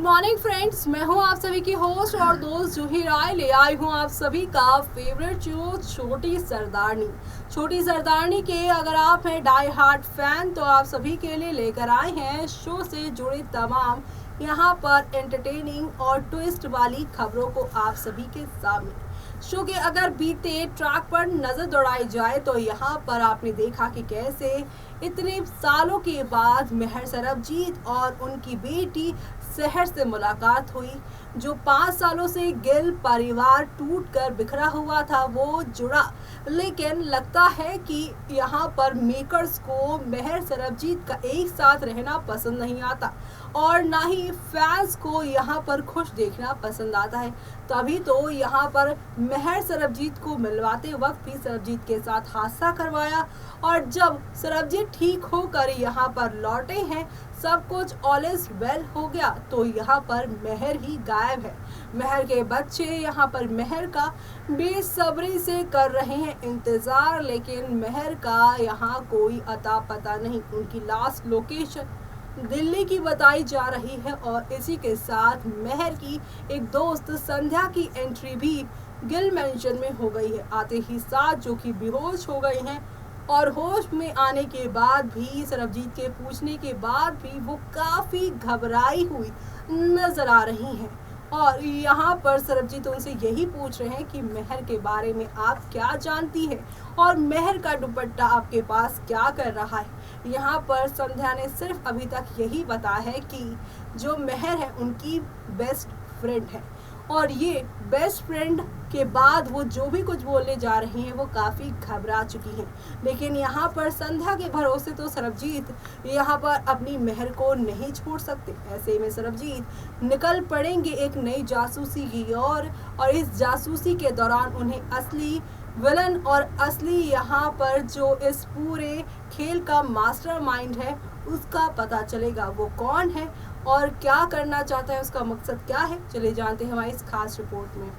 Morning friends, मैं हूं आप सभी की होस्ट और दोस्त जूही राय। ले आई हूं आप सभी का फेवरेट शो छोटी सरदारनी। छोटी सरदारनी के अगर आप हैं डाई हार्ट फैन तो आप सभी के लिए लेकर आए हैं शो से जुड़ी तमाम यहां पर एंटरटेनिंग और ट्विस्ट वाली खबरों को आप सभी के सामने। शो के अगर बीते ट्रैक पर नजर दौड़ाई जाए तो यहाँ पर आपने देखा कि कैसे इतने सालों के बाद मेहर सरबजीत और उनकी बेटी शहर से मुलाकात हुई। जो 5 सालों से गिल परिवार टूटकर बिखरा हुआ था वो जुड़ा, लेकिन लगता है कि यहाँ पर मेकर्स को मेहर सरबजीत का एक साथ रहना पसंद नहीं आता और ना ही फैंस को यहाँ पर खुश देखना पसंद आता है। तभी तो यहाँ पर मेहर सरबजीत को मिलवाते वक्त भी सरबजीत के साथ हादसा करवाया और जब सरबजीत ठीक होकर यहाँ पर लौटे हैं, सब कुछ ऑल इज वेल हो गया, तो यहाँ पर मेहर ही गायब है। मेहर के बच्चे यहाँ पर मेहर का बेसब्री से कर रहे हैं इंतजार, लेकिन मेहर का यहाँ कोई अता पता नहीं। उनकी लास्ट लोकेशन दिल्ली की बताई जा रही है और इसी के साथ मेहर की एक दोस्त संध्या की एंट्री भी गिल मेंशन में हो गई है। आते ही साथ जो कि बेहोश हो गई हैं और होश में आने के बाद भी सरबजीत के पूछने के बाद भी वो काफ़ी घबराई हुई नजर आ रही हैं और यहाँ पर सरबजीत उनसे यही पूछ रहे हैं कि मेहर के बारे में आप क्या जानती हैं और मेहर का दुपट्टा आपके पास क्या कर रहा है। यहाँ पर संध्या ने सिर्फ अभी तक यही बताया है कि जो मेहर है उनकी बेस्ट फ्रेंड है और ये बेस्ट फ्रेंड के बाद वो जो भी कुछ बोलने जा रही हैं वो काफ़ी घबरा चुकी हैं। लेकिन यहाँ पर संध्या के भरोसे तो सरबजीत यहाँ पर अपनी मेहर को नहीं छोड़ सकते। ऐसे में सरबजीत निकल पड़ेंगे एक नई जासूसी की ओर और इस जासूसी के दौरान उन्हें असली विलन और असली यहाँ पर जो इस पूरे खेल का मास्टरमाइंड है उसका पता चलेगा। वो कौन है और क्या करना चाहता है, उसका मकसद क्या है, चले जानते हैं हमारी इस खास रिपोर्ट में।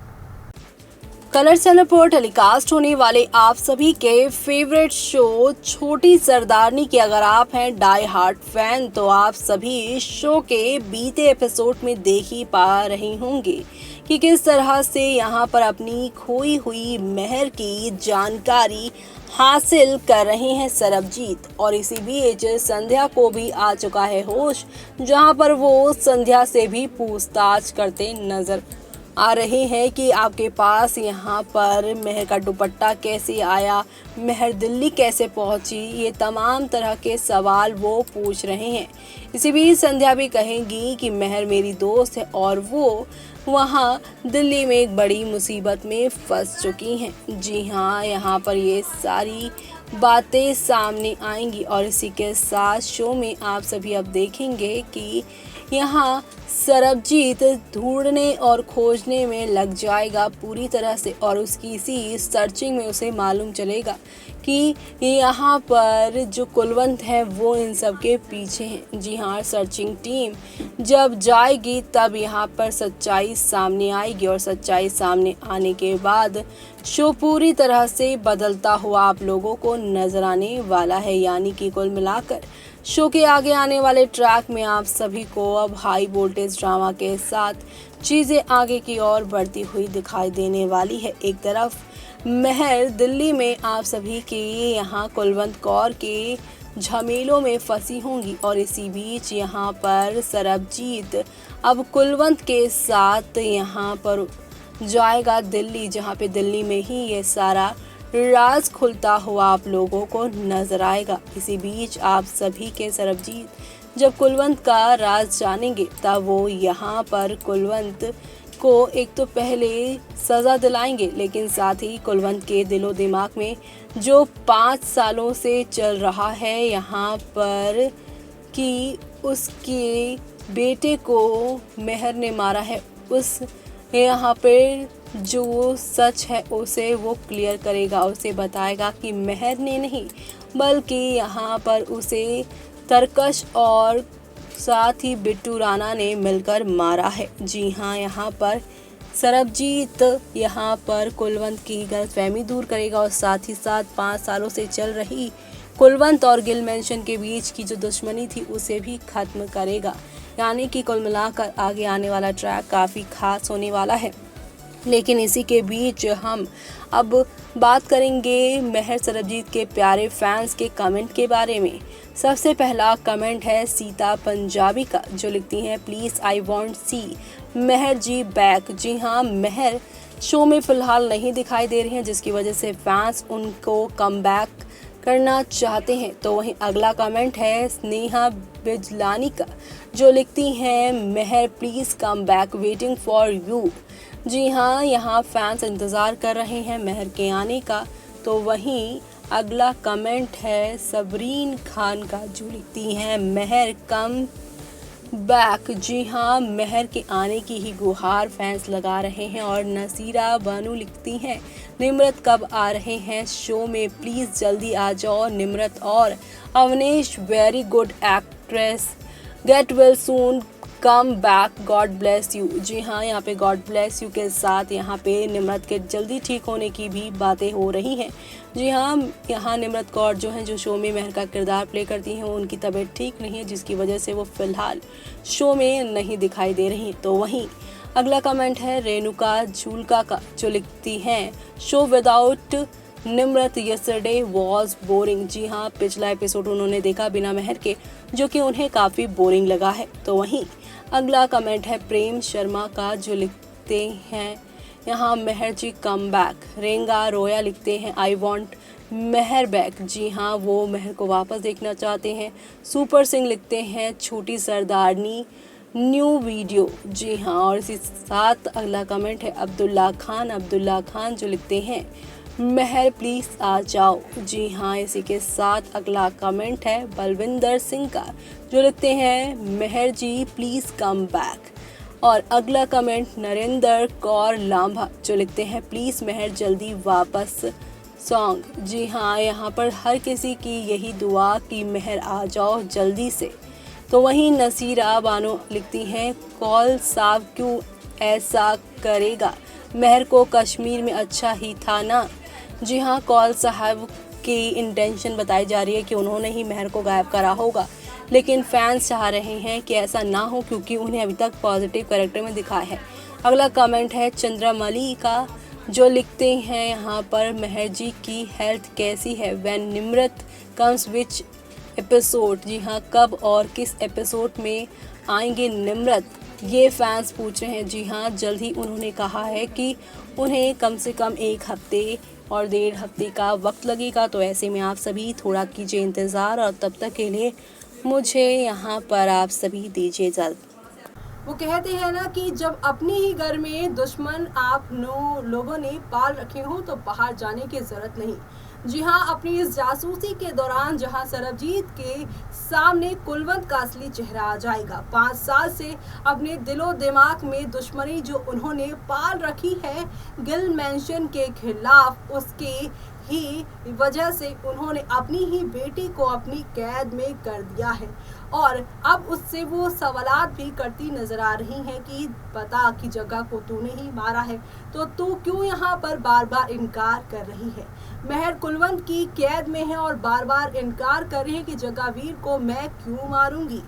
कलर चैनल पर टेलीकास्ट होने वाले आप सभी के फेवरेट शो छोटी सरदारनी के अगर आप हैं डाई हार्ट फैन तो आप सभी इस शो के बीते एपिसोड में देख ही पा रहे होंगे कि किस तरह से यहाँ पर अपनी खोई हुई मेहर की जानकारी हासिल कर रहे हैं सरबजीत और इसी बीच संध्या को भी आ चुका है होश, जहाँ पर वो संध्या से भी पूछताछ करते नजर आ रहे हैं कि आपके पास यहाँ पर मेहर का दुपट्टा कैसे आया, मेहर दिल्ली कैसे पहुँची, ये तमाम तरह के सवाल वो पूछ रहे हैं। इसी बीच संध्या भी कहेंगी कि मेहर मेरी दोस्त है और वो वहाँ दिल्ली में एक बड़ी मुसीबत में फंस चुकी हैं। जी हाँ, यहाँ पर ये सारी बातें सामने आएंगी और इसी के साथ शो में आप सभी अब देखेंगे कि यहाँ सरबजीत ढूंढने और खोजने में लग जाएगा पूरी तरह से और उसकी इसी सर्चिंग में उसे मालूम चलेगा कि यहाँ पर जो कुलवंत है वो इन सब के पीछे हैं। जी हाँ, सर्चिंग टीम जब जाएगी तब यहाँ पर सच्चाई सामने आएगी और सच्चाई सामने आने के बाद शो पूरी तरह से बदलता हुआ आप लोगों को नजर आने वाला है। यानी कि कुल मिलाकर शो के आगे आने वाले ट्रैक में आप सभी को अब हाई वोल्टेज ड्रामा के साथ चीज़ें आगे की ओर बढ़ती हुई दिखाई देने वाली है। एक तरफ मेहर दिल्ली में आप सभी के यहाँ कुलवंत कौर के झमेलों में फंसी होंगी और इसी बीच यहाँ पर सरबजीत अब कुलवंत के साथ यहाँ पर जाएगा दिल्ली, जहाँ पे दिल्ली में ही ये सारा राज खुलता हुआ आप लोगों को नजर आएगा। इसी बीच आप सभी के सरबजीत जब कुलवंत का राज जानेंगे तब वो यहाँ पर कुलवंत को एक तो पहले सज़ा दिलाएंगे, लेकिन साथ ही कुलवंत के दिलो दिमाग में जो 5 सालों से चल रहा है यहाँ पर कि उसके बेटे को मेहर ने मारा है, उस यहाँ पर जो सच है उसे वो क्लियर करेगा, उसे बताएगा कि मेहर ने नहीं बल्कि यहाँ पर उसे तरकश और साथ ही बिट्टू राणा ने मिलकर मारा है। जी हाँ, यहाँ पर सरबजीत यहाँ पर कुलवंत की गलतफहमी दूर करेगा और साथ ही साथ 5 सालों से चल रही कुलवंत और गिल मेंशन के बीच की जो दुश्मनी थी उसे भी खत्म करेगा। यानी कि कुल मिलाकर आगे आने वाला ट्रैक काफ़ी खास होने वाला है। लेकिन इसी के बीच हम अब बात करेंगे महर सरबजीत के प्यारे फैंस के कमेंट के बारे में। सबसे पहला कमेंट है सीता पंजाबी का, जो लिखती हैं please I want see Mehar ji back. जी हाँ, महर शो में फ़िलहाल नहीं दिखाई दे रही हैं, जिसकी वजह से फैंस उनको कम बैक करना चाहते हैं। तो वहीं अगला कमेंट है स्नेहा बिजलानी का, जो लिखती हैं Mehar please come back waiting for you. जी हाँ, यहाँ फैंस इंतज़ार कर रहे हैं महर के आने का। तो वहीं अगला कमेंट है सबरीन खान का, जो लिखती हैं महर कम बैक। जी हाँ, महर के आने की ही गुहार फैंस लगा रहे हैं। और नसीरा बानू लिखती हैं निम्रत कब आ रहे हैं शो में, प्लीज़ जल्दी आ जाओ निम्रत और Avnesh, very good actress, get well soon, come back, God bless you. जी हाँ, यहाँ पे गॉड ब्लेस यू के साथ यहाँ पे निम्रत के जल्दी ठीक होने की भी बातें हो रही हैं। जी हाँ, यहाँ निम्रत कौर जो हैं, जो शो में महर का किरदार प्ले करती हैं, उनकी तबीयत ठीक नहीं है, जिसकी वजह से वो फ़िलहाल शो में नहीं दिखाई दे रही। तो वहीं अगला कमेंट है रेणुका झूलका का, जो लिखती हैं show without Nimrat yesterday was boring. जी हाँ, पिछला एपिसोड उन्होंने देखा बिना महर के, जो कि उन्हें काफ़ी बोरिंग लगा है। तो वहीं अगला कमेंट है प्रेम शर्मा का, जो लिखते हैं यहाँ महर जी कम बैक। रेंगा रोया लिखते हैं आई वॉन्ट महर बैक। जी हाँ, वो महर को वापस देखना चाहते हैं। सुपर सिंह लिखते हैं छोटी सरदारनी न्यू वीडियो। जी हाँ, और इसी साथ अगला कमेंट है अब्दुल्ला खान, जो लिखते हैं महर प्लीज़ आ जाओ। जी हाँ, इसी के साथ अगला कमेंट है बलविंदर सिंह का, जो लिखते हैं महर जी प्लीज़ कम बैक। और अगला कमेंट नरेंद्र कौर लांभा, जो लिखते हैं प्लीज़ महर जल्दी वापस सॉन्ग। जी हाँ, यहाँ पर हर किसी की यही दुआ कि महर आ जाओ जल्दी से। तो वहीं नसीरा बानो लिखती हैं कॉल साहब क्यों ऐसा करेगा, महर को कश्मीर में अच्छा ही था ना। जी हाँ, कॉल साहब की इंटेंशन बताई जा रही है कि उन्होंने ही महर को गायब करा होगा, लेकिन फैंस चाह रहे हैं कि ऐसा ना हो, क्योंकि उन्हें अभी तक पॉजिटिव कैरेक्टर में दिखा है। अगला कमेंट है चंद्रमली का, जो लिखते हैं यहाँ पर महर जी की हेल्थ कैसी है, when Nimrat comes which episode. जी हाँ, कब और किस एपिसोड में आएंगे निम्रत, ये फैंस पूछ रहे हैं। जी हाँ, जल्द ही उन्होंने कहा है कि उन्हें कम से कम 1 हफ्ते और 1.5 हफ्ते का वक्त लगेगा। तो ऐसे में आप सभी थोड़ा कीजिए इंतज़ार, और तब तक के लिए मुझे यहाँ पर आप सभी दीजिए इजाज़त। वो कहते हैं ना कि जब अपने ही घर में दुश्मन आप लोगों ने पाल रखे हों तो बाहर जाने की ज़रूरत नहीं। जी हाँ, अपनी इस जासूसी के दौरान जहां सरबजीत के सामने कुलवंत का असली चेहरा आ जाएगा। 5 साल से अपने दिलो दिमाग में दुश्मनी जो उन्होंने पाल रखी है गिल मेंशन के खिलाफ, उसके ही वजह से उन्होंने अपनी ही बेटी को अपनी कैद में कर दिया है। और अब उससे वो सवालात भी करती नजर आ रही हैं कि बता कि जग्गा को तूने ही मारा है, तो तू क्यों यहाँ पर बार बार इनकार कर रही है। महर कुलवंत की कैद में है और बार बार इनकार कर रही है कि जग्गावीर को मैं क्यों मारूंगी।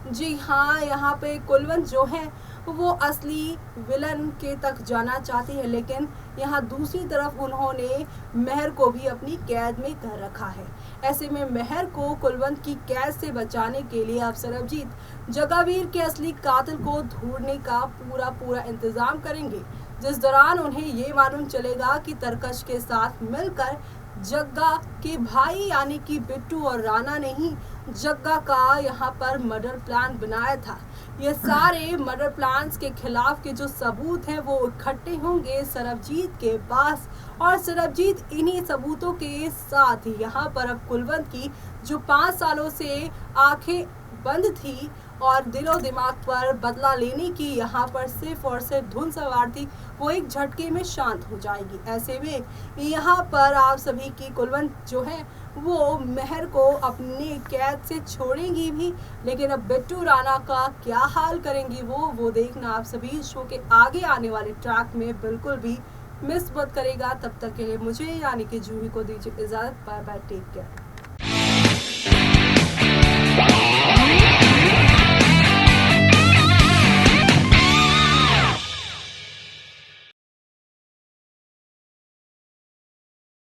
जी हाँ, यहाँ पे कुलवंत जो है वो असली विलन के तक जाना चाहती है, लेकिन यहाँ दूसरी तरफ उन्होंने महर को भी अपनी कैद में कर रखा है। ऐसे में महर को कुलवंत की कैद से बचाने के लिए अब सरबजीत जग्गावीर के असली कातिल को ढूंढने का पूरा इंतजाम करेंगे, जिस दौरान उन्हें ये मालूम चलेगा कि तरकश के साथ मिलकर जग्गा के भाई यानी कि बिट्टू और राणा ने ही जग्गा का यहाँ पर मर्डर प्लान बनाया था। ये सारे मर्डर प्लान्स के खिलाफ के जो सबूत हैं वो इकट्ठे होंगे सरबजीत के पास, और सरबजीत इन्हीं सबूतों के साथ यहाँ पर अब कुलवंत की जो 5 सालों से आंखें बंद थी और दिलो दिमाग पर बदला लेने की यहाँ पर सिर्फ और सिर्फ धुन सवार थी, वो एक झटके में शांत हो जाएगी। ऐसे में यहाँ पर आप सभी की कुलवंत जो है वो महर को अपने कैद से छोड़ेंगी भी, लेकिन अब बिट्टू राणा का क्या हाल करेंगी वो देखना आप सभी शो के आगे आने वाले ट्रैक में बिल्कुल भी मिस मत करेगा। तब तक के लिए मुझे यानी कि जूही को दीजिए इजाज़त। Bye bye, take care.